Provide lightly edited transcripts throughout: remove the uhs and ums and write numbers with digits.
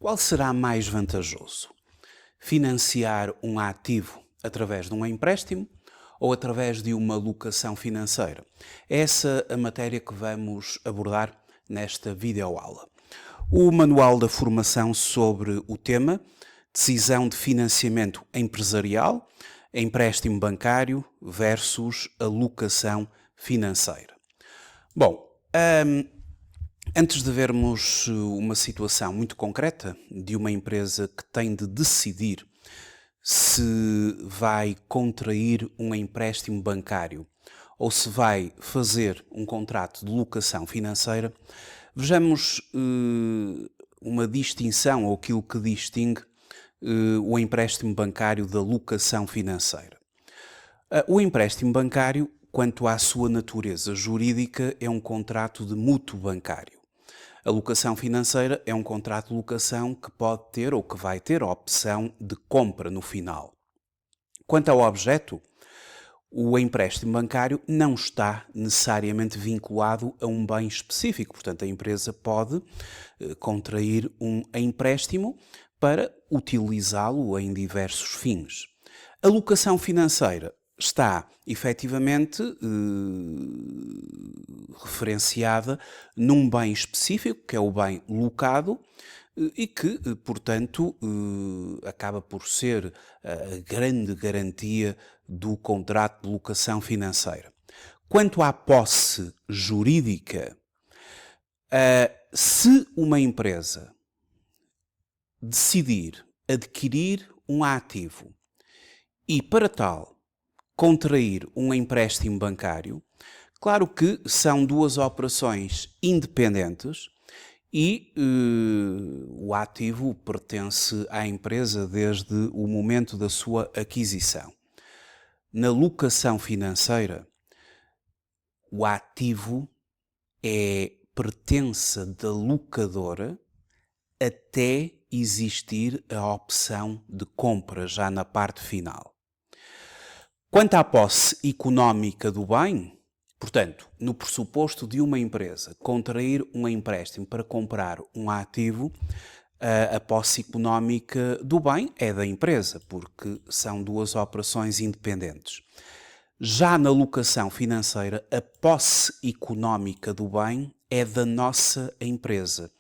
Qual será mais vantajoso? Financiar um ativo através de um empréstimo ou através de uma locação financeira? É essa a matéria que vamos abordar nesta videoaula. O manual da formação sobre o tema, decisão de financiamento empresarial, empréstimo bancário versus alocação financeira. Bom, antes de vermos uma situação muito concreta de uma empresa que tem de decidir se vai contrair um empréstimo bancário ou se vai fazer um contrato de locação financeira, vejamos uma distinção ou aquilo que distingue o empréstimo bancário da locação financeira. O empréstimo bancário, quanto à sua natureza jurídica, é um contrato de mútuo bancário. A locação financeira é um contrato de locação que pode ter ou que vai ter a opção de compra no final. Quanto ao objeto, o empréstimo bancário não está necessariamente vinculado a um bem específico. Portanto, a empresa pode contrair um empréstimo para utilizá-lo em diversos fins. A locação financeira está efetivamente referenciada num bem específico, que é o bem locado, e que, portanto, acaba por ser a grande garantia do contrato de locação financeira. Quanto à posse jurídica, se uma empresa decidir adquirir um ativo e, para tal, contrair um empréstimo bancário, claro que são duas operações independentes e o ativo pertence à empresa desde o momento da sua aquisição. Na locação financeira, o ativo é pertença da locadora até existir a opção de compra já na parte final. Quanto à posse económica do bem, portanto, no pressuposto de uma empresa contrair um empréstimo para comprar um ativo, a posse económica do bem é da empresa, porque são duas operações independentes. Já na locação financeira, a posse económica do bem é da nossa empresa,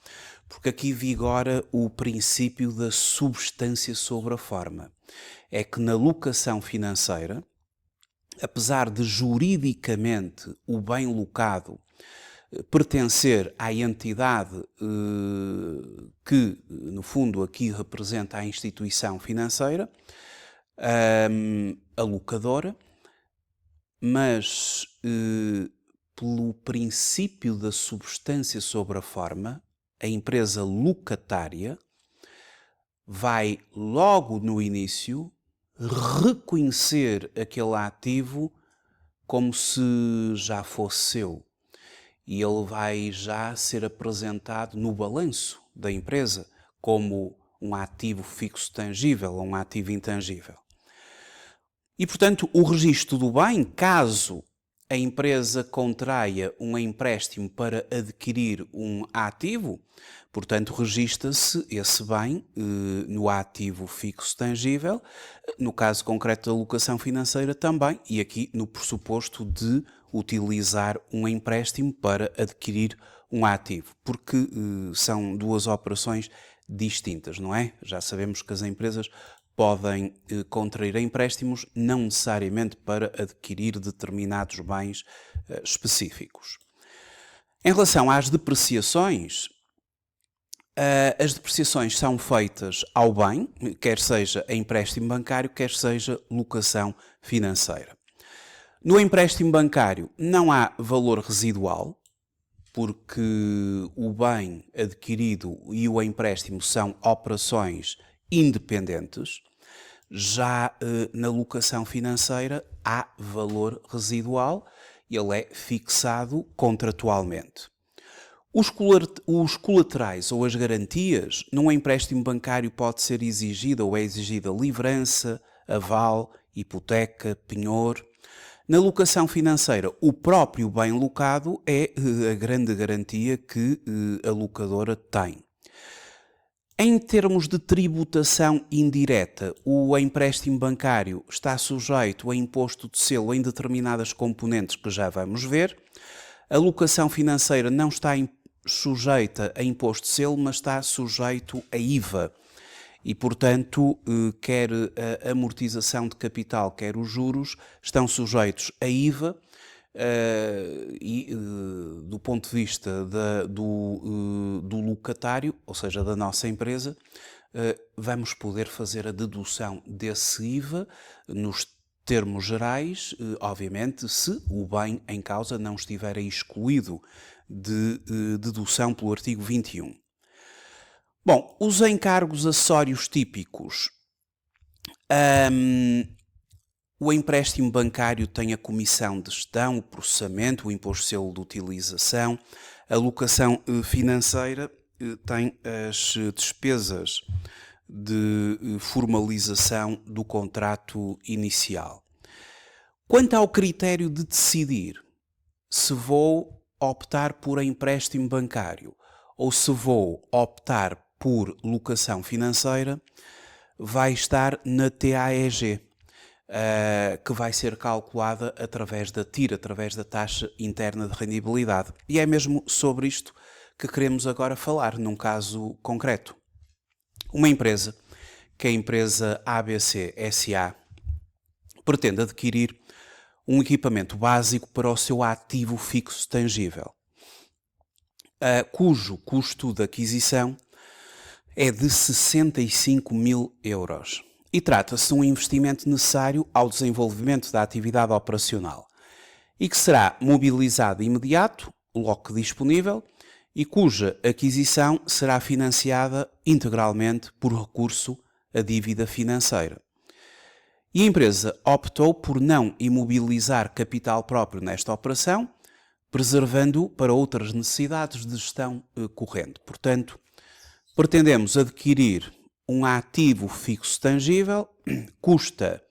porque aqui vigora o princípio da substância sobre a forma. É que na locação financeira, apesar de juridicamente o bem locado pertencer à entidade que, no fundo, aqui representa a instituição financeira, a locadora, mas pelo princípio da substância sobre a forma, a empresa locatária vai logo no início reconhecer aquele ativo como se já fosse seu. E ele vai já ser apresentado no balanço da empresa como um ativo fixo tangível ou um ativo intangível. E, portanto, o registro do bem, caso a empresa contraia um empréstimo para adquirir um ativo, portanto, registra-se esse bem no ativo fixo tangível, no caso concreto da locação financeira também, e aqui no pressuposto de utilizar um empréstimo para adquirir um ativo, porque são duas operações distintas, não é? Já sabemos que as empresas podem contrair empréstimos não necessariamente para adquirir determinados bens específicos. Em relação às depreciações, as depreciações são feitas ao bem, quer seja empréstimo bancário, quer seja locação financeira. No empréstimo bancário não há valor residual, porque o bem adquirido e o empréstimo são operações independentes. Já na locação financeira há valor residual, ele é fixado contratualmente. Os colaterais ou as garantias, num empréstimo bancário pode ser exigida ou é exigida livrança, aval, hipoteca, penhor. Na locação financeira, o próprio bem locado é a grande garantia que a locadora tem. Em termos de tributação indireta, o empréstimo bancário está sujeito a imposto de selo em determinadas componentes que já vamos ver. A locação financeira não está sujeita a imposto de selo, mas está sujeito a IVA. E, portanto, quer a amortização de capital, quer os juros, estão sujeitos a IVA. Do ponto de vista do locatário, ou seja, da nossa empresa, vamos poder fazer a dedução desse IVA nos termos gerais, obviamente, se o bem em causa não estiver excluído de dedução pelo artigo 21. Bom, os encargos acessórios típicos. O empréstimo bancário tem a comissão de gestão, o processamento, o imposto de selo de utilização. A locação financeira tem as despesas de formalização do contrato inicial. Quanto ao critério de decidir se vou optar por empréstimo bancário ou se vou optar por locação financeira, vai estar na TAEG. Que vai ser calculada através da TIR, através da taxa interna de rendibilidade. E é mesmo sobre isto que queremos agora falar, num caso concreto. Uma empresa, que é a empresa ABC SA, pretende adquirir um equipamento básico para o seu ativo fixo tangível, cujo custo de aquisição é de 65 mil euros. E trata-se de um investimento necessário ao desenvolvimento da atividade operacional e que será mobilizado imediato, logo disponível, e cuja aquisição será financiada integralmente por recurso à dívida financeira. E a empresa optou por não imobilizar capital próprio nesta operação, preservando-o para outras necessidades de gestão corrente. Portanto, pretendemos adquirir um ativo fixo tangível, custa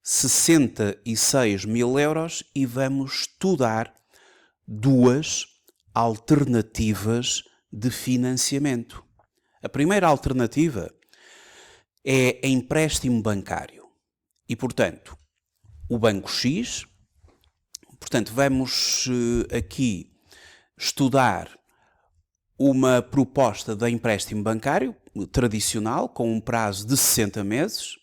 66 mil euros e vamos estudar duas alternativas de financiamento. A primeira alternativa é empréstimo bancário e, portanto, o Banco X, vamos aqui estudar uma proposta de empréstimo bancário tradicional, com um prazo de 60 meses,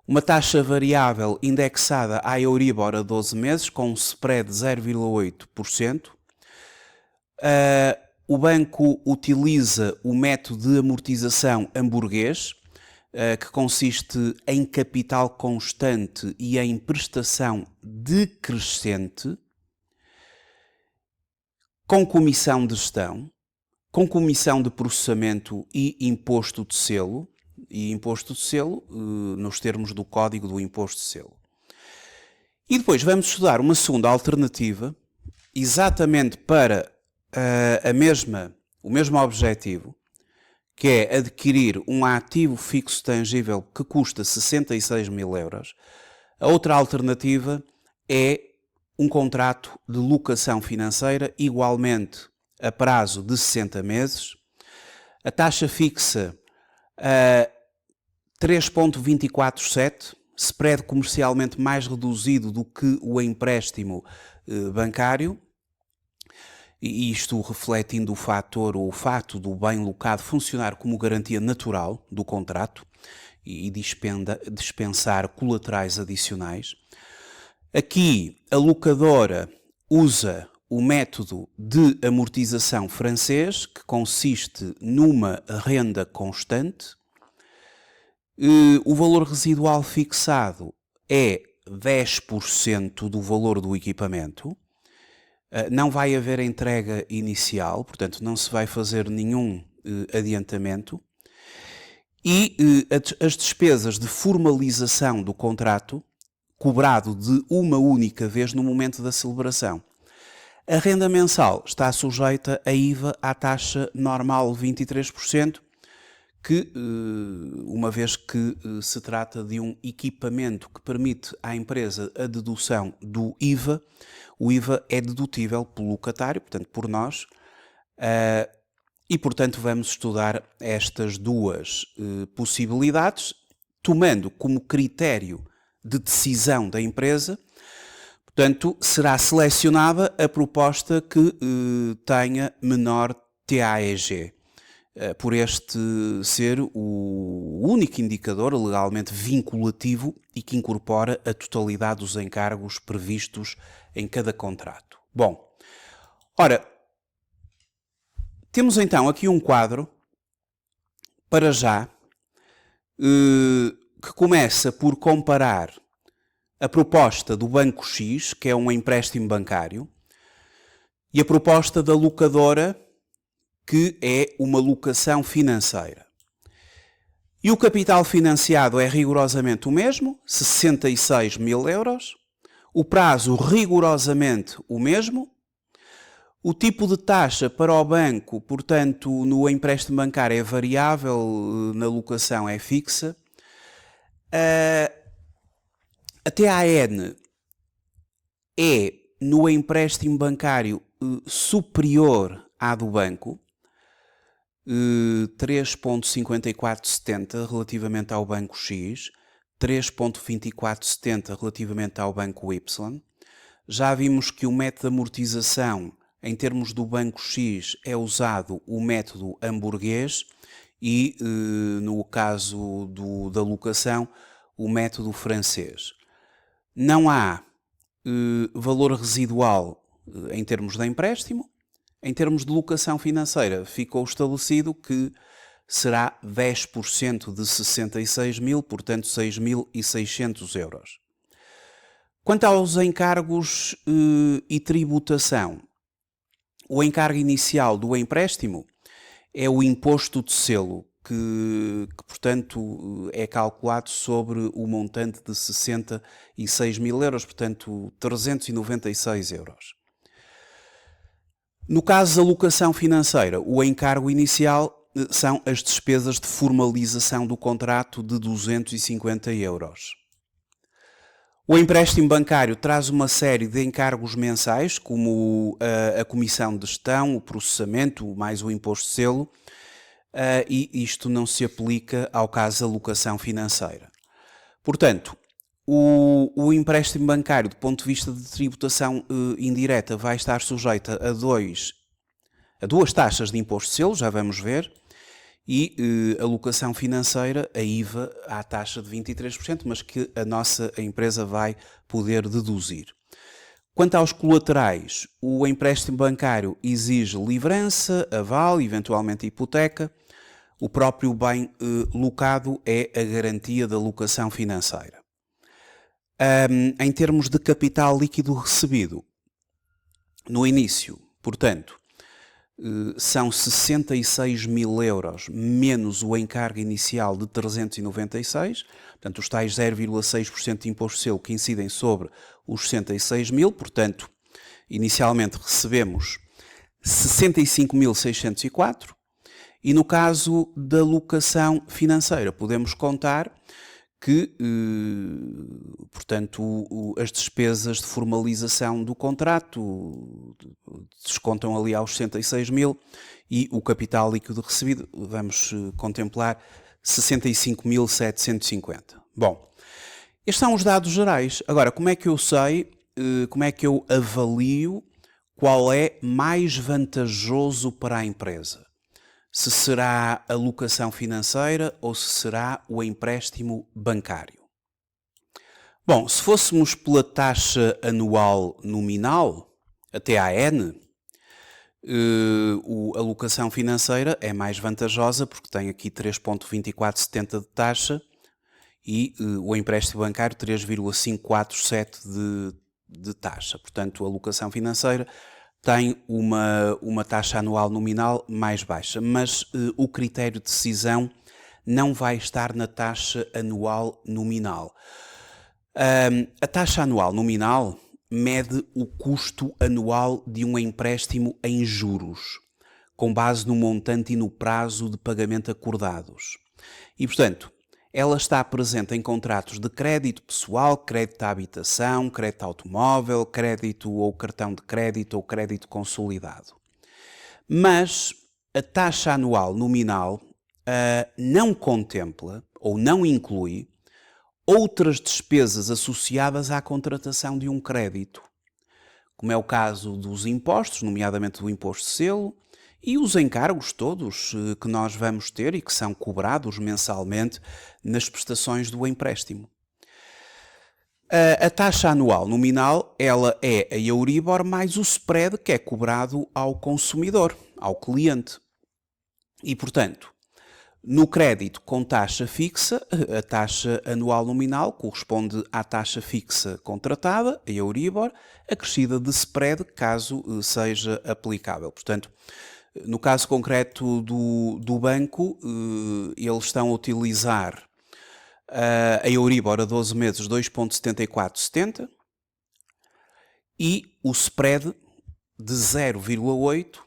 uma taxa variável indexada à Euribor a 12 meses, com um spread de 0,8%. O banco utiliza o método de amortização hamburguês, que consiste em capital constante e em prestação decrescente, com comissão de gestão, com comissão de processamento e imposto de selo, nos termos do Código do Imposto de Selo. E depois vamos estudar uma segunda alternativa, exatamente para o mesmo objetivo, que é adquirir um ativo fixo tangível que custa 66 mil euros. A outra alternativa é um contrato de locação financeira, igualmente a prazo de 60 meses, a taxa fixa 3,247, spread comercialmente mais reduzido do que o empréstimo bancário, e isto refletindo o fato do bem locado funcionar como garantia natural do contrato e dispensar colaterais adicionais. Aqui a locadora usa o método de amortização francês, que consiste numa renda constante. O valor residual fixado é 10% do valor do equipamento. Não vai haver entrega inicial, portanto não se vai fazer nenhum adiantamento. E as despesas de formalização do contrato, cobrado de uma única vez no momento da celebração. A renda mensal está sujeita a IVA à taxa normal 23%, que, uma vez que se trata de um equipamento que permite à empresa a dedução do IVA, o IVA é dedutível pelo locatário, portanto por nós, E, portanto, vamos estudar estas duas possibilidades, tomando como critério de decisão da empresa. Portanto, será selecionada a proposta que tenha menor TAEG, por este ser o único indicador legalmente vinculativo e que incorpora a totalidade dos encargos previstos em cada contrato. Bom, ora, temos então aqui um quadro, para já, que começa por comparar a proposta do Banco X, que é um empréstimo bancário, e a proposta da locadora, que é uma locação financeira. E o capital financiado é rigorosamente o mesmo, 66 mil euros, o prazo rigorosamente o mesmo, o tipo de taxa para o banco, portanto, no empréstimo bancário é variável, na locação é fixa. A TAN é, no empréstimo bancário, superior à do banco, 3.5470 relativamente ao banco X, 3.2470 relativamente ao banco Y. Já vimos que o método de amortização, em termos do banco X, é usado o método hamburguês e, no caso da locação, o método francês. Não há valor residual em termos de empréstimo. Em termos de locação financeira, ficou estabelecido que será 10% de 66 mil, portanto 6.600 euros. Quanto aos encargos e tributação, o encargo inicial do empréstimo é o imposto de selo, que portanto é calculado sobre o montante de 66 mil euros, portanto 396 euros. No caso da locação financeira, o encargo inicial são as despesas de formalização do contrato de 250 euros. O empréstimo bancário traz uma série de encargos mensais, como a comissão de gestão, o processamento, mais o imposto de selo, e isto não se aplica ao caso da locação financeira. Portanto, o empréstimo bancário, do ponto de vista de tributação indireta, vai estar sujeito a duas taxas de imposto de selo, já vamos ver, e a locação financeira, a IVA, à taxa de 23%, mas que a nossa empresa vai poder deduzir. Quanto aos colaterais, o empréstimo bancário exige livrança, aval, eventualmente hipoteca. O próprio bem locado é a garantia da locação financeira. Em termos de capital líquido recebido, no início, portanto, são 66 mil euros menos o encargo inicial de 396, portanto os tais 0,6% de imposto de selo que incidem sobre os 66 mil, portanto inicialmente recebemos 65.604 e no caso da locação financeira podemos contar que, portanto, as despesas de formalização do contrato descontam ali aos 66 mil e o capital líquido recebido, vamos contemplar 65.750. Bom, estes são os dados gerais. Agora, como é que eu sei, como é que eu avalio qual é mais vantajoso para a empresa? Se será a locação financeira ou se será o empréstimo bancário. Bom, se fôssemos pela taxa anual nominal, a TAN, a locação financeira é mais vantajosa porque tem aqui 3.2470 de taxa e o empréstimo bancário 3,547 de taxa. Portanto, a locação financeira tem uma taxa anual nominal mais baixa, mas o critério de decisão não vai estar na taxa anual nominal. A taxa anual nominal mede o custo anual de um empréstimo em juros, com base no montante e no prazo de pagamento acordados. E, portanto, ela está presente em contratos de crédito pessoal, crédito à habitação, crédito automóvel, crédito ou cartão de crédito ou crédito consolidado. Mas a taxa anual nominal não contempla ou não inclui outras despesas associadas à contratação de um crédito, como é o caso dos impostos, nomeadamente do imposto de selo, e os encargos todos que nós vamos ter e que são cobrados mensalmente nas prestações do empréstimo. A taxa anual nominal, ela é a Euribor mais o spread que é cobrado ao consumidor, ao cliente. E, portanto, no crédito com taxa fixa, a taxa anual nominal corresponde à taxa fixa contratada, a Euribor, acrescida de spread, caso seja aplicável. Portanto, no caso concreto do banco, eles estão a utilizar a Euribor a 12 meses 2,7470 e o spread de 0,8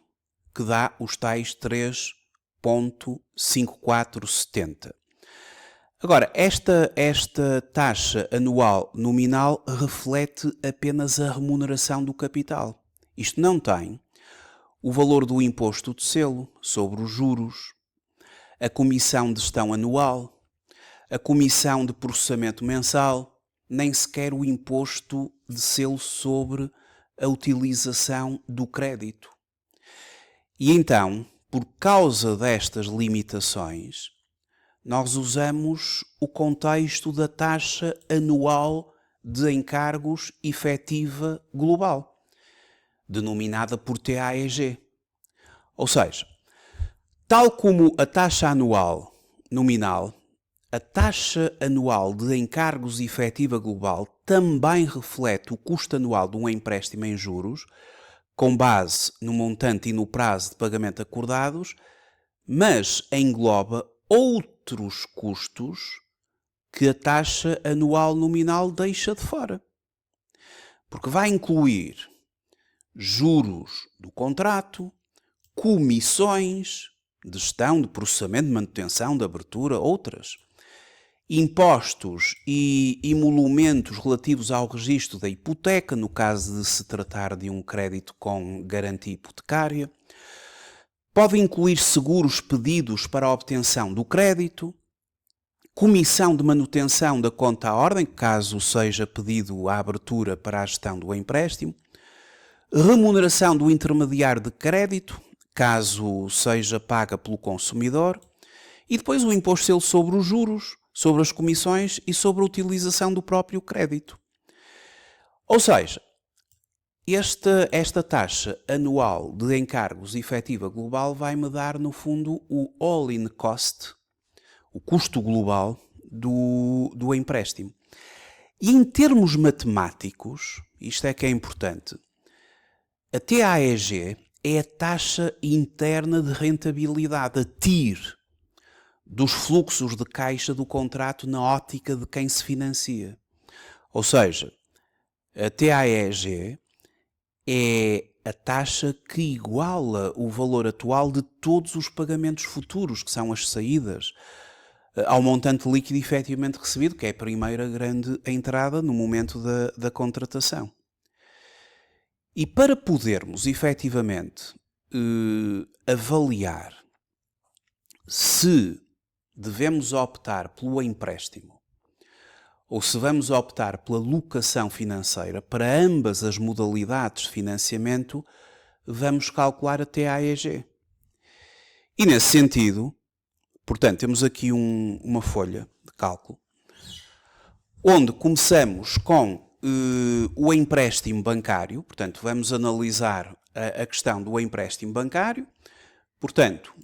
que dá os tais 3,5470. Agora, esta taxa anual nominal reflete apenas a remuneração do capital. Isto não tem o valor do imposto de selo sobre os juros, a comissão de gestão anual, a comissão de processamento mensal, nem sequer o imposto de selo sobre a utilização do crédito. E então, por causa destas limitações, nós usamos o contexto da taxa anual de encargos efetiva global, denominada por TAEG. Ou seja, tal como a taxa anual nominal, a taxa anual de encargos efetiva global também reflete o custo anual de um empréstimo em juros, com base no montante e no prazo de pagamento acordados, mas engloba outros custos que a taxa anual nominal deixa de fora. Porque vai incluir juros do contrato, comissões de gestão, de processamento, de manutenção, de abertura, outras, impostos e emolumentos relativos ao registro da hipoteca, no caso de se tratar de um crédito com garantia hipotecária. Pode incluir seguros pedidos para a obtenção do crédito, comissão de manutenção da conta à ordem, caso seja pedido a abertura para a gestão do empréstimo, remuneração do intermediário de crédito, caso seja paga pelo consumidor, e depois o imposto de selo sobre os juros, sobre as comissões e sobre a utilização do próprio crédito. Ou seja, esta taxa anual de encargos efetiva global vai-me dar, no fundo, o all-in cost, o custo global do empréstimo. E em termos matemáticos, isto é que é importante, a TAEG é a taxa interna de rentabilidade, a TIR, dos fluxos de caixa do contrato na ótica de quem se financia. Ou seja, a TAEG é a taxa que iguala o valor atual de todos os pagamentos futuros, que são as saídas, ao montante líquido efetivamente recebido, que é a primeira grande entrada no momento da contratação. E para podermos efetivamente avaliar se devemos optar pelo empréstimo ou se vamos optar pela locação financeira, para ambas as modalidades de financiamento, vamos calcular a TAEG. E nesse sentido, portanto, temos aqui uma folha de cálculo, onde começamos com o empréstimo bancário, portanto, vamos analisar a questão do empréstimo bancário, portanto,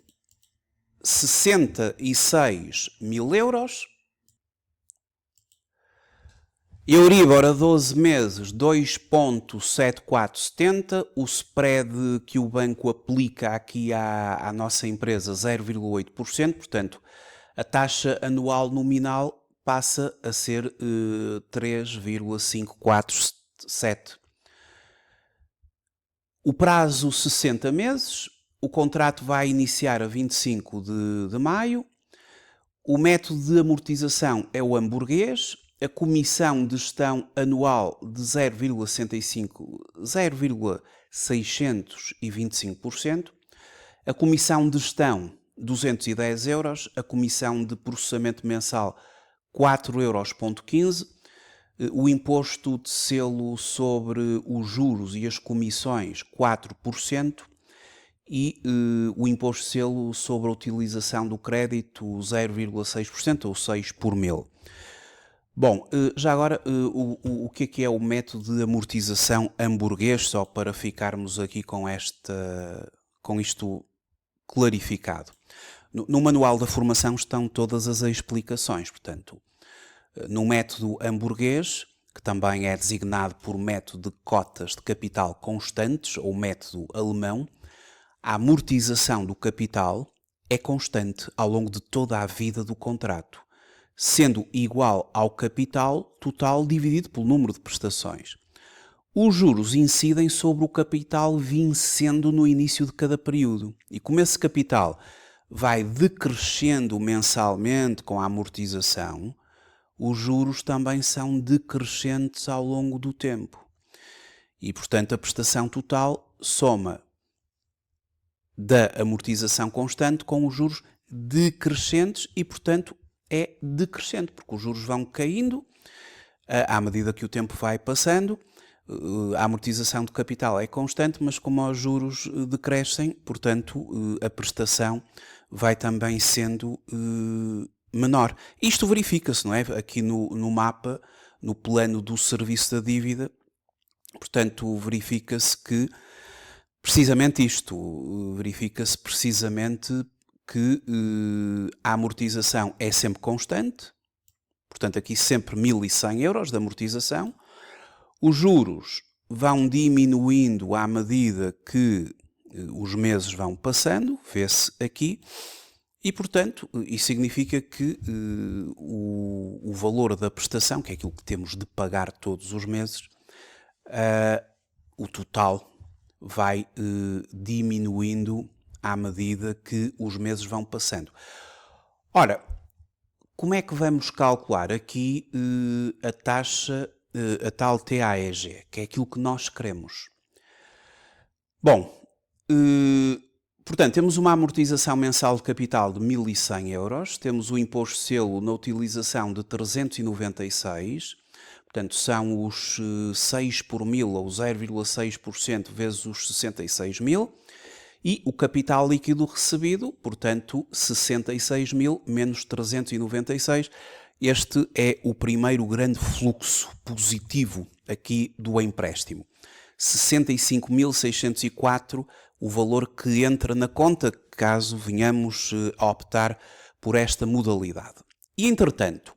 66 mil euros, Euribor a 12 meses 2,7470, o spread que o banco aplica aqui à nossa empresa 0,8%, portanto a taxa anual nominal passa a ser 3,547. O prazo 60 meses, o contrato vai iniciar a 25 de maio, o método de amortização é o hamburguês, a comissão de gestão anual de 0,625%, A comissão de gestão, 210 euros. A comissão de processamento mensal, 4,15 euros. O imposto de selo sobre os juros e as comissões, 4%. E o imposto de selo sobre a utilização do crédito, 0,6% ou 6 por mil. Bom, já agora, o que é o método de amortização hamburguês, só para ficarmos aqui com isto clarificado. No manual da formação estão todas as explicações, portanto, no método hamburguês, que também é designado por método de cotas de capital constantes, ou método alemão, a amortização do capital é constante ao longo de toda a vida do contrato, sendo igual ao capital total dividido pelo número de prestações. Os juros incidem sobre o capital vencendo no início de cada período. E como esse capital vai decrescendo mensalmente com a amortização, os juros também são decrescentes ao longo do tempo. E, portanto, a prestação total soma da amortização constante com os juros decrescentes e, portanto, é decrescente, porque os juros vão caindo à medida que o tempo vai passando. A amortização do capital é constante, mas como os juros decrescem, portanto, a prestação vai também sendo menor. Isto verifica-se, não é? Aqui no mapa, no plano do serviço da dívida, portanto, verifica-se que precisamente isto, verifica-se precisamente que a amortização é sempre constante, portanto aqui sempre 1.100 euros de amortização, os juros vão diminuindo à medida que os meses vão passando, vê-se aqui, e portanto isso significa que o valor da prestação, que é aquilo que temos de pagar todos os meses, o total vai diminuindo à medida que os meses vão passando. Ora, como é que vamos calcular aqui a taxa, a tal TAEG, que é aquilo que nós queremos? Bom, portanto, temos uma amortização mensal de capital de 1.100 euros, temos o imposto de selo na utilização de 396, portanto, são os 6 por mil, ou 0,6% vezes os 66 mil, e o capital líquido recebido, portanto, 66 mil menos 396. Este é o primeiro grande fluxo positivo aqui do empréstimo. 65.604, o valor que entra na conta, caso venhamos a optar por esta modalidade. E, entretanto,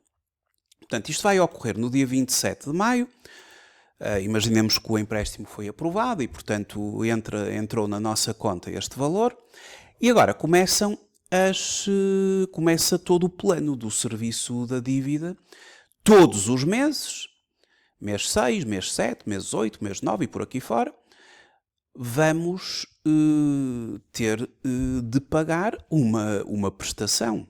portanto, isto vai ocorrer no dia 27 de maio, imaginemos que o empréstimo foi aprovado e, portanto, entrou na nossa conta este valor, e agora começa todo o plano do serviço da dívida, todos os meses, mês 6, mês 7, mês 8, mês 9 e por aqui fora, vamos ter de pagar uma prestação.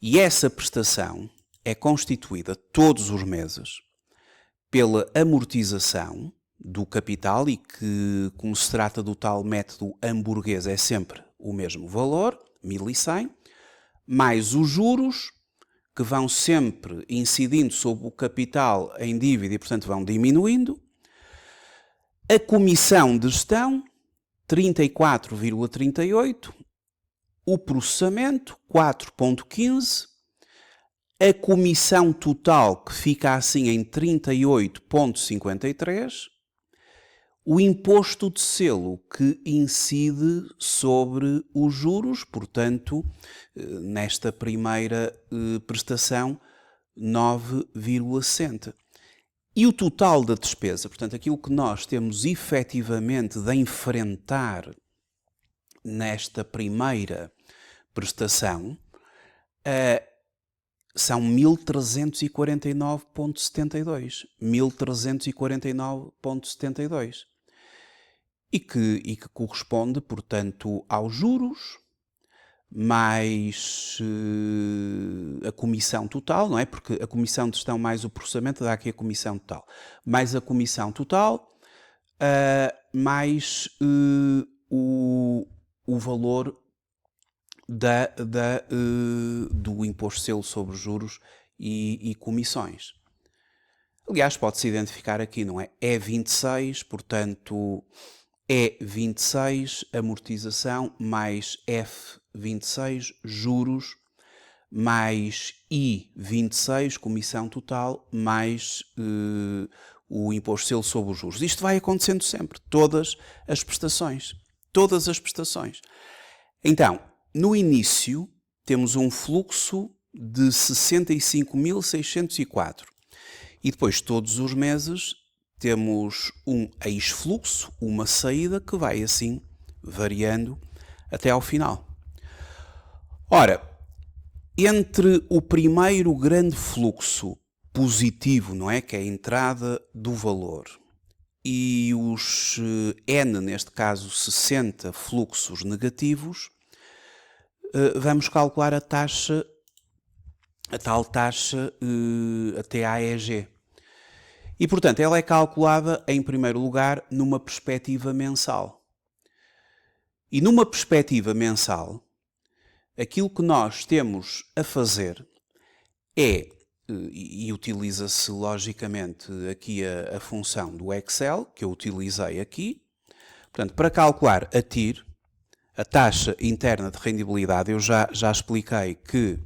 E essa prestação é constituída todos os meses pela amortização do capital e que, como se trata do tal método hamburguês, é sempre o mesmo valor, 1.100, mais os juros, que vão sempre incidindo sobre o capital em dívida e, portanto, vão diminuindo. A comissão de gestão, 34,38. O processamento, 4,15. A comissão total, que fica assim em 38,53. O imposto de selo, que incide sobre os juros, portanto, nesta primeira prestação, 9,60. E o total da despesa, portanto, aquilo que nós temos efetivamente de enfrentar nesta primeira prestação, são 1.349,72. 1.349,72. E que corresponde, portanto, aos juros, mais a comissão total, não é? Porque a comissão de gestão mais o processamento dá aqui a comissão total. Mais a comissão total, mais o valor do imposto de selo sobre juros e comissões. Aliás, pode-se identificar aqui, não é? É 26, portanto, é 26, amortização, mais F26, juros, mais I26, comissão total, mais o imposto de selo sobre os juros. Isto vai acontecendo sempre, todas as prestações. Todas as prestações. Então, no início, temos um fluxo de 65.604. E depois, todos os meses, temos um ex-fluxo, uma saída, que vai assim variando até ao final. Ora, entre o primeiro grande fluxo positivo, não é? Que é a entrada do valor, e os N, neste caso 60 fluxos negativos, vamos calcular a taxa, a tal taxa, a TAEG. E, portanto, ela é calculada, em primeiro lugar, numa perspectiva mensal. E numa perspectiva mensal, aquilo que nós temos a fazer é, e utiliza-se logicamente aqui a função do Excel, que eu utilizei aqui. Portanto, para calcular a TIR, a taxa interna de rendibilidade, eu já expliquei que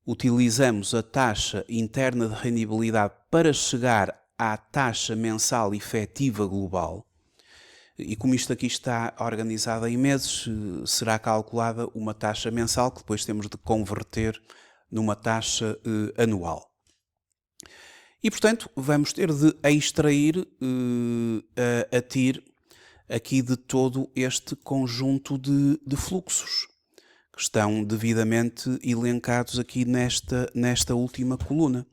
utilizamos a taxa interna de rendibilidade para chegar à taxa mensal efetiva global. E como isto aqui está organizado em meses, será calculada uma taxa mensal que depois temos de converter numa taxa anual. E, portanto, vamos ter de extrair a TIR aqui de todo este conjunto de fluxos que estão devidamente elencados aqui nesta última coluna.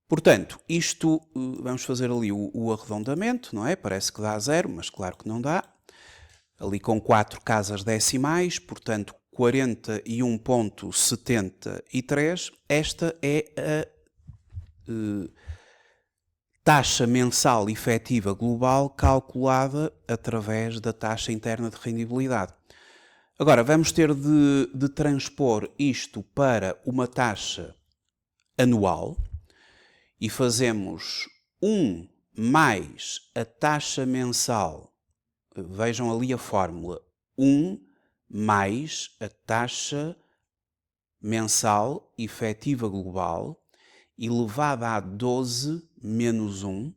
Portanto, isto, vamos fazer ali o arredondamento, não é? Parece que dá 0, mas claro que não dá. Ali com 4 casas decimais, portanto 41,73. Esta é a taxa mensal efetiva global calculada através da taxa interna de rendibilidade. Agora, vamos ter de transpor isto para uma taxa anual e fazemos 1 mais a taxa mensal. Vejam ali a fórmula. 1 mais a taxa mensal efetiva global elevada a 12 menos 1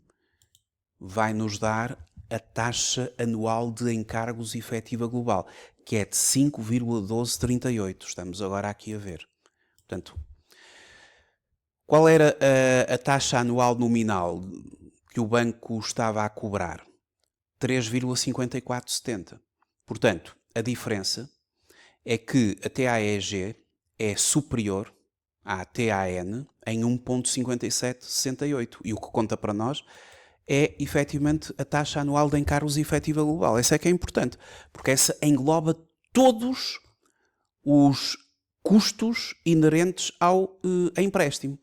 vai nos dar a taxa anual de encargos efetiva global, que é de 5,1238. Estamos agora aqui a ver. Portanto, qual era a taxa anual nominal que o banco estava a cobrar? 3,5470. Portanto, a diferença é que a TAEG é superior à TAN em 1,5768. E o que conta para nós é, efetivamente, a taxa anual de encargos efetiva global. Essa é que é importante, porque essa engloba todos os custos inerentes ao empréstimo.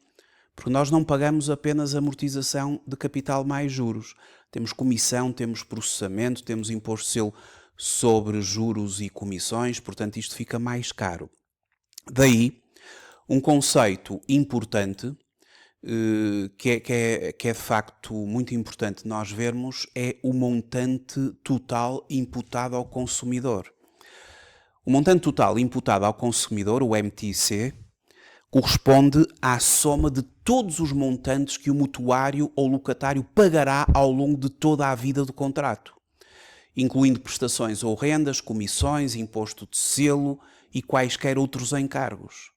Porque nós não pagamos apenas amortização de capital mais juros. Temos comissão, temos processamento, temos imposto de selo sobre juros e comissões, portanto isto fica mais caro. Daí, um conceito importante, que é de facto muito importante nós vermos, é o montante total imputado ao consumidor. O montante total imputado ao consumidor, o MTC, corresponde à soma de todos os montantes que o mutuário ou locatário pagará ao longo de toda a vida do contrato, incluindo prestações ou rendas, comissões, imposto de selo e quaisquer outros encargos.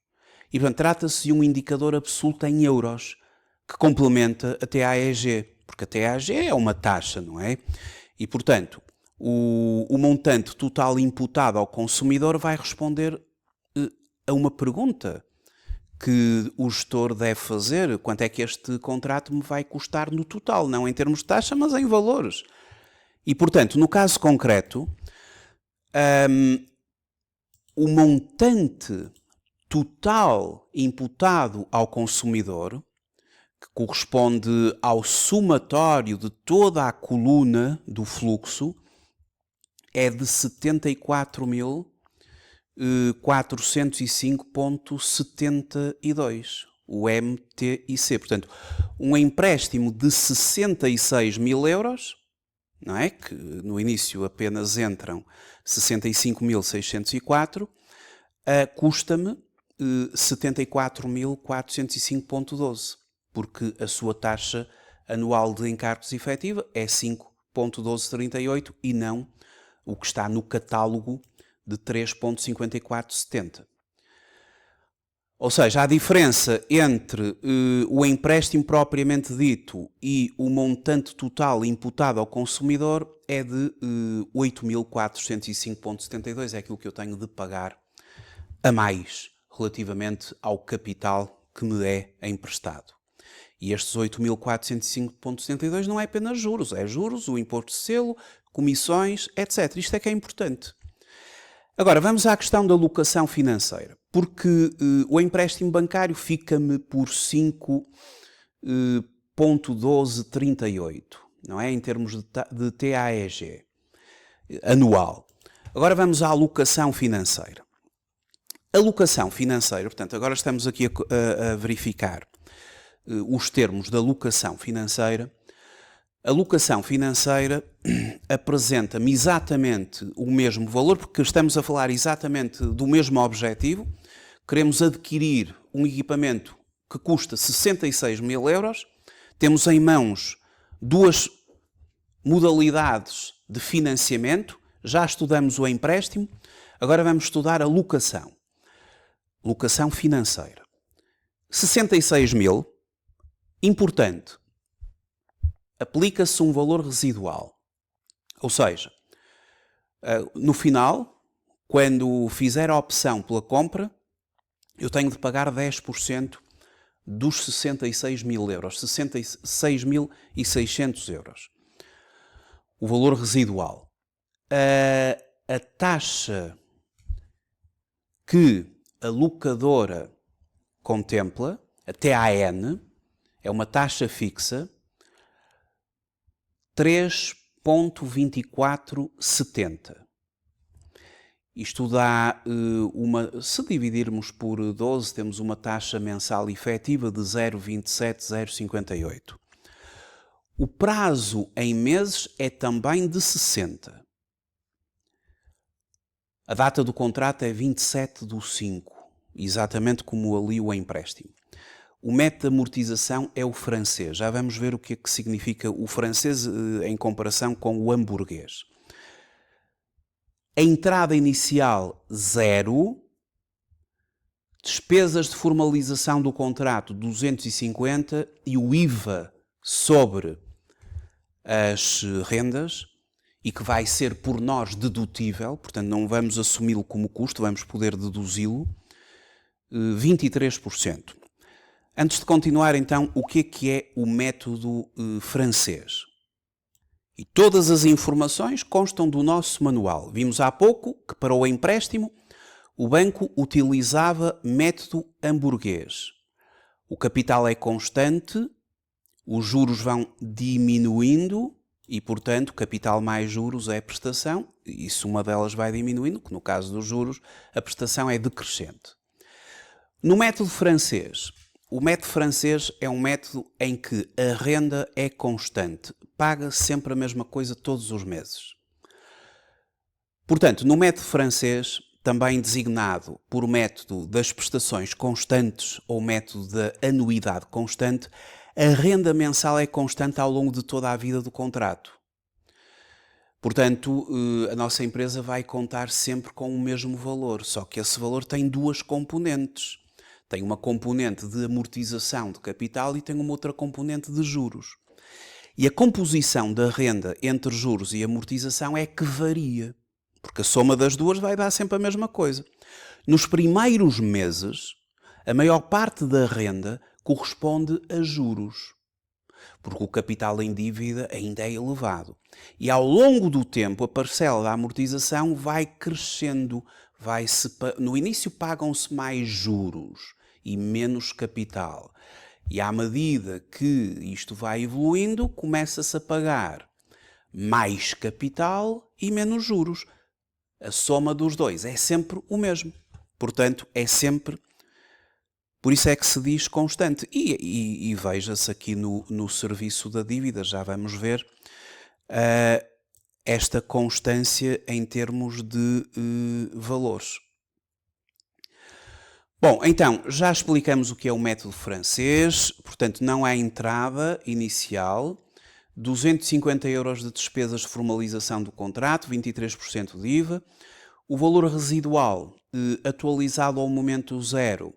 E, portanto, trata-se de um indicador absoluto em euros, que complementa a TAEG, porque a TAEG é uma taxa, não é? E, portanto, o montante total imputado ao consumidor vai responder a uma pergunta que o gestor deve fazer: quanto é que este contrato me vai custar no total, não em termos de taxa, mas em valores. E, portanto, no caso concreto, o montante total imputado ao consumidor, que corresponde ao somatório de toda a coluna do fluxo, é de 74.405,72, o MTIC. Portanto, um empréstimo de 66 mil euros, não é? Que no início apenas entram 65.604, custa-me 74.405,12, porque a sua taxa anual de encargos efetiva é 5,1238 e não o que está no catálogo de 3,5470. Ou seja, a diferença entre o empréstimo propriamente dito e o montante total imputado ao consumidor é de 8.405,72, é aquilo que eu tenho de pagar a mais relativamente ao capital que me é emprestado. E estes 8.405,72 não é apenas juros, é juros, o imposto de selo, comissões, etc. Isto é que é importante. Agora, vamos à questão da locação financeira, porque o empréstimo bancário fica-me por 5,1238, não é? Em termos de TAEG anual. Agora vamos à alocação financeira. A alocação financeira, portanto, agora estamos aqui a verificar os termos da alocação financeira. A alocação financeira apresenta-me exatamente o mesmo valor, porque estamos a falar exatamente do mesmo objetivo. Queremos adquirir um equipamento que custa 66 mil euros. Temos em mãos duas modalidades de financiamento. Já estudamos o empréstimo, agora vamos estudar a locação. Locação financeira. 66 mil, importante, aplica-se um valor residual. Ou seja, no final, quando fizer a opção pela compra, eu tenho de pagar 10% dos 66 mil euros, 66.600 euros. O valor residual. A taxa que a locadora contempla, a TAN, é uma taxa fixa, 3,2470. Isto dá se dividirmos por 12, temos uma taxa mensal efetiva de 0,27,058. O prazo em meses é também de 60. A data do contrato é 27/5, exatamente como ali o empréstimo. O método de amortização é o francês. Já vamos ver o que é que significa o francês em comparação com o hamburguês. A entrada inicial, 0. Despesas de formalização do contrato, 250. E o IVA sobre as rendas, e que vai ser por nós dedutível, portanto não vamos assumi-lo como custo, vamos poder deduzi-lo, 23%. Antes de continuar, então, o que é o método francês? E todas as informações constam do nosso manual. Vimos há pouco que para o empréstimo o banco utilizava método hamburguês. O capital é constante, os juros vão diminuindo e, portanto, capital mais juros é prestação, e se uma delas vai diminuindo, que no caso dos juros, a prestação é decrescente. No método francês, o método francês é um método em que a renda é constante, paga sempre a mesma coisa todos os meses. Portanto, no método francês, também designado por método das prestações constantes ou método da anuidade constante, a renda mensal é constante ao longo de toda a vida do contrato. Portanto, a nossa empresa vai contar sempre com o mesmo valor, só que esse valor tem duas componentes. Tem uma componente de amortização de capital e tem uma outra componente de juros. E a composição da renda entre juros e amortização é que varia, porque a soma das duas vai dar sempre a mesma coisa. Nos primeiros meses, a maior parte da renda corresponde a juros, porque o capital em dívida ainda é elevado. E ao longo do tempo, a parcela da amortização vai crescendo. No início pagam-se mais juros e menos capital. E à medida que isto vai evoluindo, começa-se a pagar mais capital e menos juros. A soma dos dois é sempre o mesmo. Portanto, é sempre... Por isso é que se diz constante. E veja-se aqui no serviço da dívida, já vamos ver, esta constância em termos de valores. Bom, então, já explicamos o que é o método francês, portanto, não há entrada inicial, 250 euros de despesas de formalização do contrato, 23% de IVA, o valor residual atualizado ao momento zero,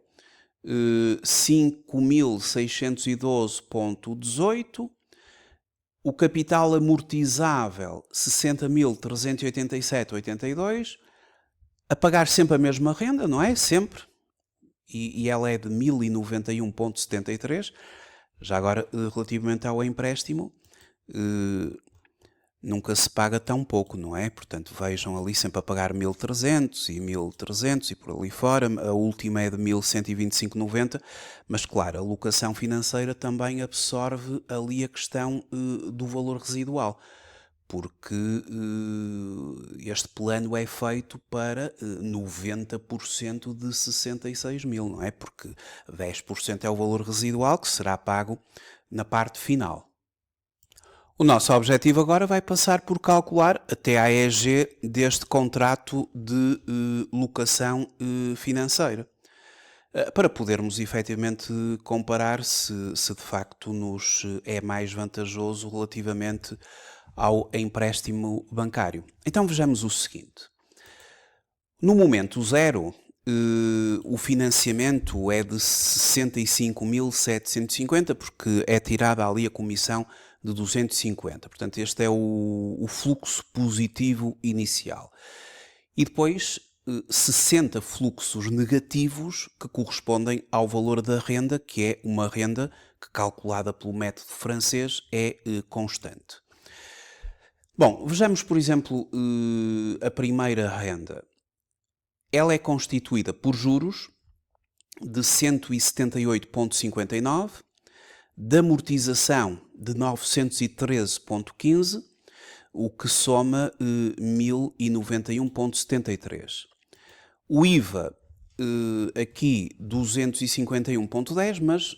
5.612,18, o capital amortizável 60.387,82, a pagar sempre a mesma renda, não é? Sempre. E ela é de 1.091,73. Já agora, relativamente ao empréstimo, nunca se paga tão pouco, não é? Portanto, vejam ali sempre a pagar 1.300 e 1.300 e por ali fora. A última é de 1.125,90, mas claro, a locação financeira também absorve ali a questão do valor residual, porque este plano é feito para 90% de 66 mil, não é? Porque 10% é o valor residual que será pago na parte final. O nosso objetivo agora vai passar por calcular a TAEG deste contrato de locação financeira, para podermos efetivamente comparar se de facto nos é mais vantajoso relativamente ao empréstimo bancário. Então vejamos o seguinte. No momento zero, o financiamento é de 65.750, porque é tirada ali a comissão de 250. Portanto, este é o fluxo positivo inicial. E depois 60 fluxos negativos que correspondem ao valor da renda, que é uma renda que, calculada pelo método francês, é constante. Bom, vejamos, por exemplo, a primeira renda. Ela é constituída por juros de 178,59, de amortização de 913,15, o que soma 1.091,73. O IVA aqui 251,10, mas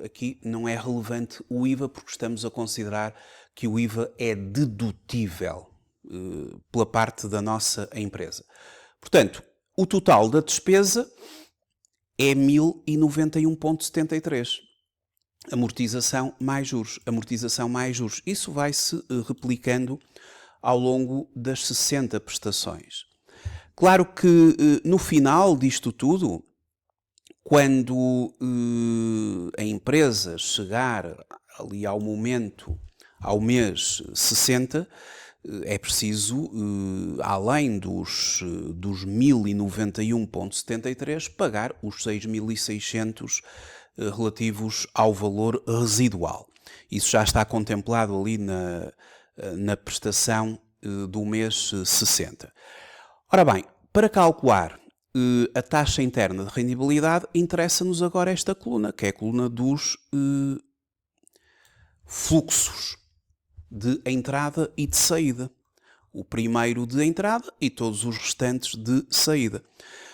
aqui não é relevante o IVA porque estamos a considerar que o IVA é dedutível pela parte da nossa empresa. Portanto, o total da despesa é 1.091,73. Amortização mais juros. Amortização mais juros. Isso vai-se replicando ao longo das 60 prestações. Claro que no final disto tudo, quando a empresa chegar ali ao momento, ao mês 60, é preciso, além dos 1.091,73, pagar os 6.600 relativos ao valor residual. Isso já está contemplado ali na prestação do mês 60. Ora bem, para calcular a taxa interna de rendibilidade, interessa-nos agora esta coluna, que é a coluna dos fluxos de entrada e de saída. O primeiro de entrada e todos os restantes de saída.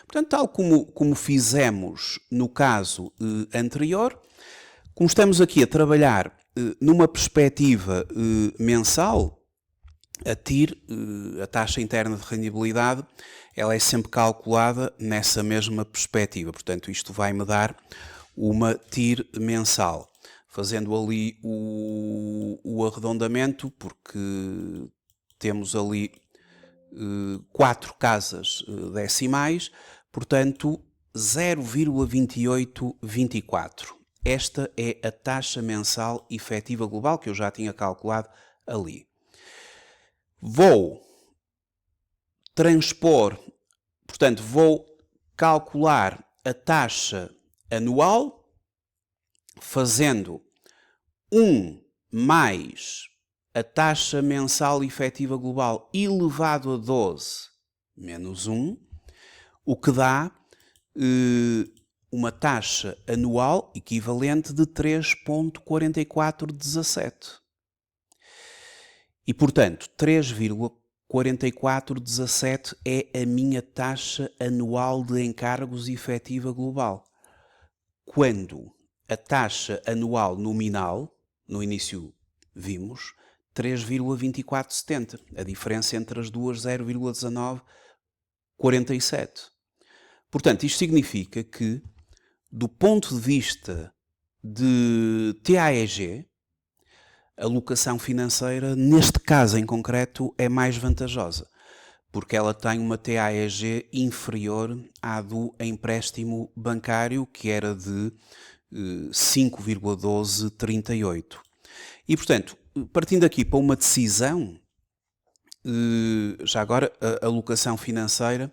Portanto, tal como fizemos no caso anterior, como estamos aqui a trabalhar numa perspectiva mensal, a TIR, a taxa interna de rendibilidade, ela é sempre calculada nessa mesma perspectiva. Portanto, isto vai-me dar uma TIR mensal. Fazendo ali o arredondamento, porque temos ali 4 casas decimais, portanto 0,2824. Esta é a taxa mensal efetiva global que eu já tinha calculado ali. Vou transpor, portanto vou calcular a taxa anual fazendo 1 mais a taxa mensal efetiva global elevado a 12 menos 1, o que dá uma taxa anual equivalente de 3,4417. E, portanto, 3,4417 é a minha taxa anual de encargos efetiva global. Quando a taxa anual nominal, no início vimos, 3,2470. A diferença entre as duas, 0,1947. Portanto, isto significa que, do ponto de vista de TAEG, a alocação financeira, neste caso em concreto, é mais vantajosa, porque ela tem uma TAEG inferior à do empréstimo bancário, que era de 5,1238. E, portanto, partindo aqui para uma decisão, já agora, a alocação financeira,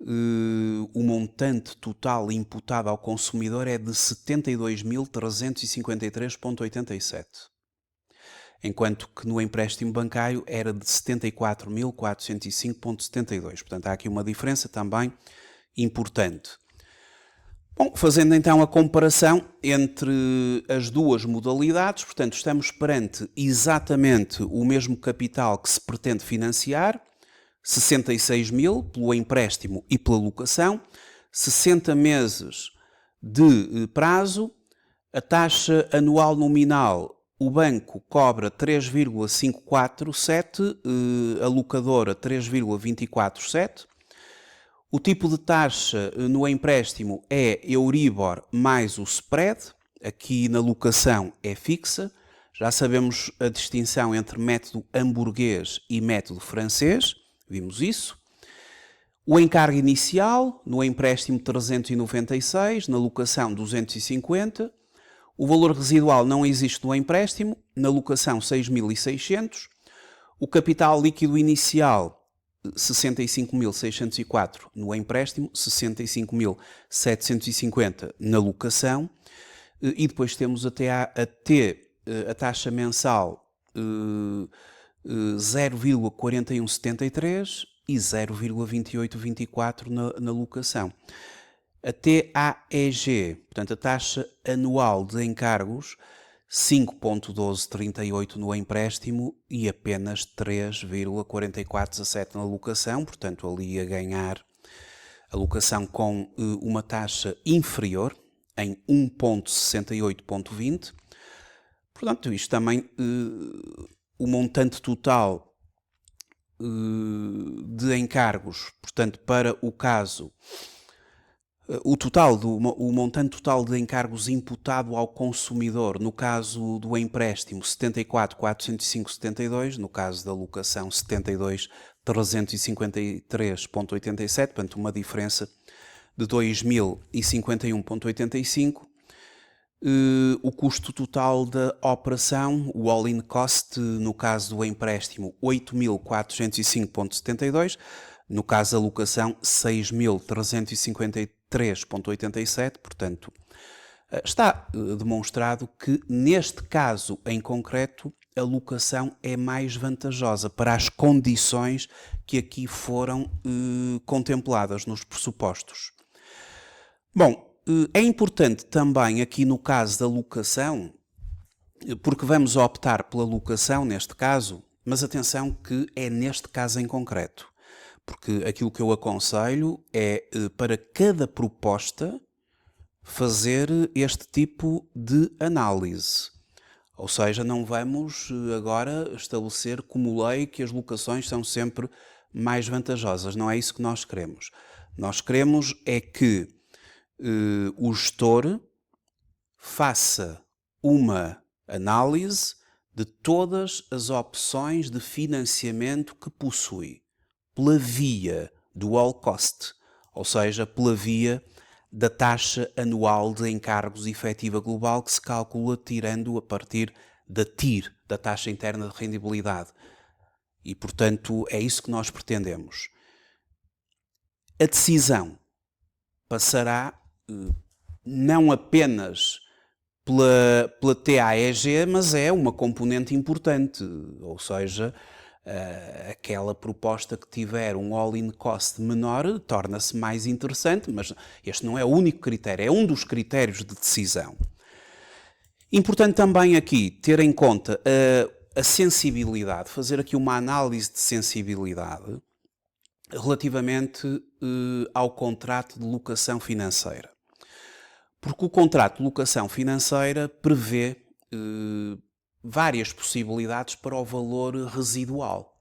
o montante total imputado ao consumidor é de 72.353,87. Enquanto que no empréstimo bancário era de 74.405,72. Portanto, há aqui uma diferença também importante. Bom, fazendo então a comparação entre as duas modalidades, portanto, estamos perante exatamente o mesmo capital que se pretende financiar, 66 mil pelo empréstimo e pela locação, 60 meses de prazo, a taxa anual nominal, o banco cobra 3,547, a locadora 3,247. O tipo de taxa no empréstimo é Euribor mais o spread, aqui na locação é fixa. Já sabemos a distinção entre método hamburguês e método francês, vimos isso. O encargo inicial, no empréstimo 396, na locação 250. O valor residual não existe no empréstimo, na locação 6.600. O capital líquido inicial 65.604 no empréstimo, 65.750 na locação. E depois temos até a taxa mensal 0,4173 e 0,2824 na locação. A TAEG, portanto a taxa anual de encargos, 5,1238 no empréstimo e apenas 3,4417 na locação, portanto ali a ganhar a locação com uma taxa inferior em 1,6820. Portanto, isto também, o montante total de encargos, portanto, para o caso, o montante total de encargos imputado ao consumidor, no caso do empréstimo, 74.405,72, no caso da locação, 72.353,87, portanto, uma diferença de 2.051,85. O custo total da operação, o all-in cost, no caso do empréstimo, 8.405,72, no caso da locação, 6.353,87, portanto, está demonstrado que, neste caso em concreto, a locação é mais vantajosa para as condições que aqui foram contempladas nos pressupostos. Bom, é importante também aqui no caso da locação, porque vamos optar pela locação neste caso, mas atenção que é neste caso em concreto. Porque aquilo que eu aconselho é, para cada proposta, fazer este tipo de análise. Ou seja, não vamos agora estabelecer como lei que as locações são sempre mais vantajosas. Não é isso que nós queremos. Nós queremos é que o gestor faça uma análise de todas as opções de financiamento que possui, pela via do all cost, ou seja, pela via da taxa anual de encargos efetiva global que se calcula tirando a partir da TIR, da taxa interna de rendibilidade. E, portanto, é isso que nós pretendemos. A decisão passará não apenas pela TAEG, mas é uma componente importante, ou seja, aquela proposta que tiver um all-in cost menor torna-se mais interessante, mas este não é o único critério, é um dos critérios de decisão. Importante também aqui ter em conta a sensibilidade, fazer aqui uma análise de sensibilidade relativamente ao contrato de locação financeira. Porque o contrato de locação financeira prevê várias possibilidades para o valor residual.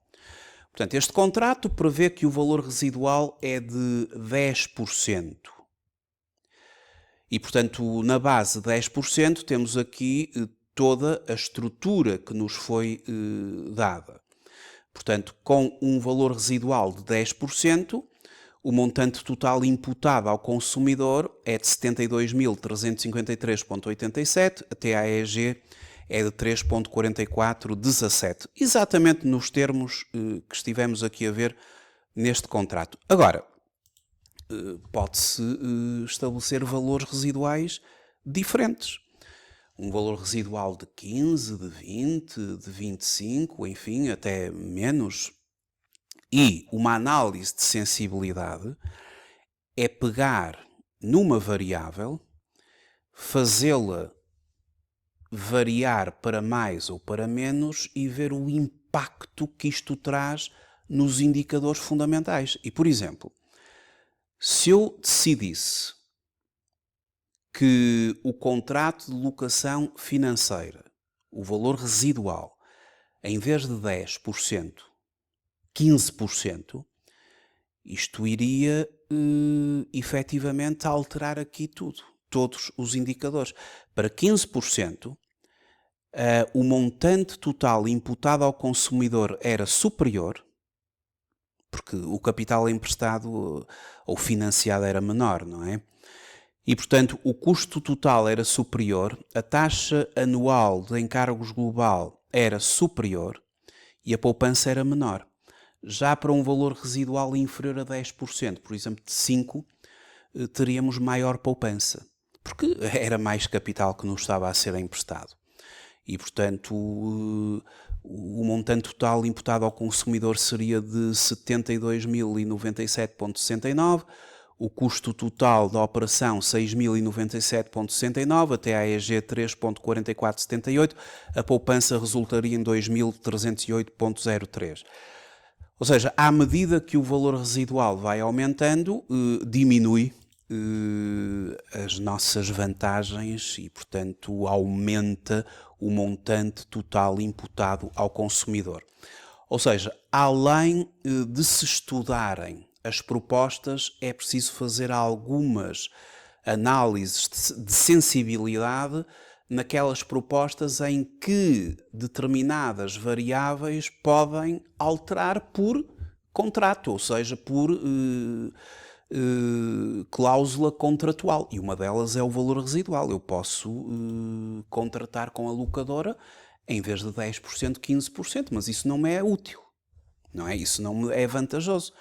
Portanto, este contrato prevê que o valor residual é de 10%. E, portanto, na base de 10%, temos aqui toda a estrutura que nos foi dada. Portanto, com um valor residual de 10%, o montante total imputado ao consumidor é de 72.353,87, a TAEG é de 3,4417, exatamente nos termos que estivemos aqui a ver neste contrato. Agora, pode-se estabelecer valores residuais diferentes. Um valor residual de 15, de 20, de 25, enfim, até menos. E uma análise de sensibilidade é pegar numa variável, fazê-la variar para mais ou para menos e ver o impacto que isto traz nos indicadores fundamentais. E, por exemplo, se eu decidisse que o contrato de locação financeira, o valor residual, em vez de 10%, 15%, isto iria efetivamente alterar aqui tudo, todos os indicadores. Para 15%, o montante total imputado ao consumidor era superior, porque o capital emprestado ou financiado era menor, não é? E, portanto, o custo total era superior, a taxa anual de encargos global era superior e a poupança era menor. Já para um valor residual inferior a 10%, por exemplo, de 5%, teríamos maior poupança, porque era mais capital que nos estava a ser emprestado. E, portanto, o montante total imputado ao consumidor seria de 72.097,69, o custo total da operação 6.097,69, a TAEG 3,4478, a poupança resultaria em 2.308,03. Ou seja, à medida que o valor residual vai aumentando, diminui as nossas vantagens e, portanto, aumenta o montante total imputado ao consumidor. Ou seja, além de se estudarem as propostas, é preciso fazer algumas análises de sensibilidade naquelas propostas em que determinadas variáveis podem alterar por contrato, ou seja, por cláusula contratual. E uma delas é o valor residual. Eu posso contratar com a locadora em vez de 10%, 15%, mas isso não me é útil, não é? Isso não me é vantajoso.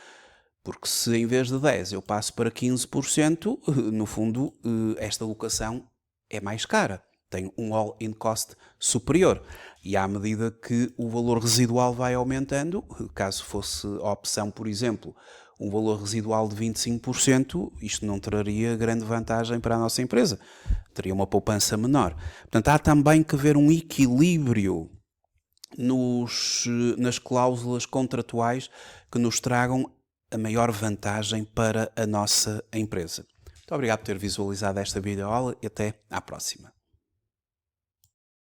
Porque se em vez de 10% eu passo para 15%, no fundo esta locação é mais cara. Tem um all-in cost superior. E à medida que o valor residual vai aumentando, caso fosse a opção, por exemplo, um valor residual de 25%, isto não traria grande vantagem para a nossa empresa. Teria uma poupança menor. Portanto, há também que haver um equilíbrio nas cláusulas contratuais que nos tragam a maior vantagem para a nossa empresa. Muito obrigado por ter visualizado esta videoaula e até à próxima.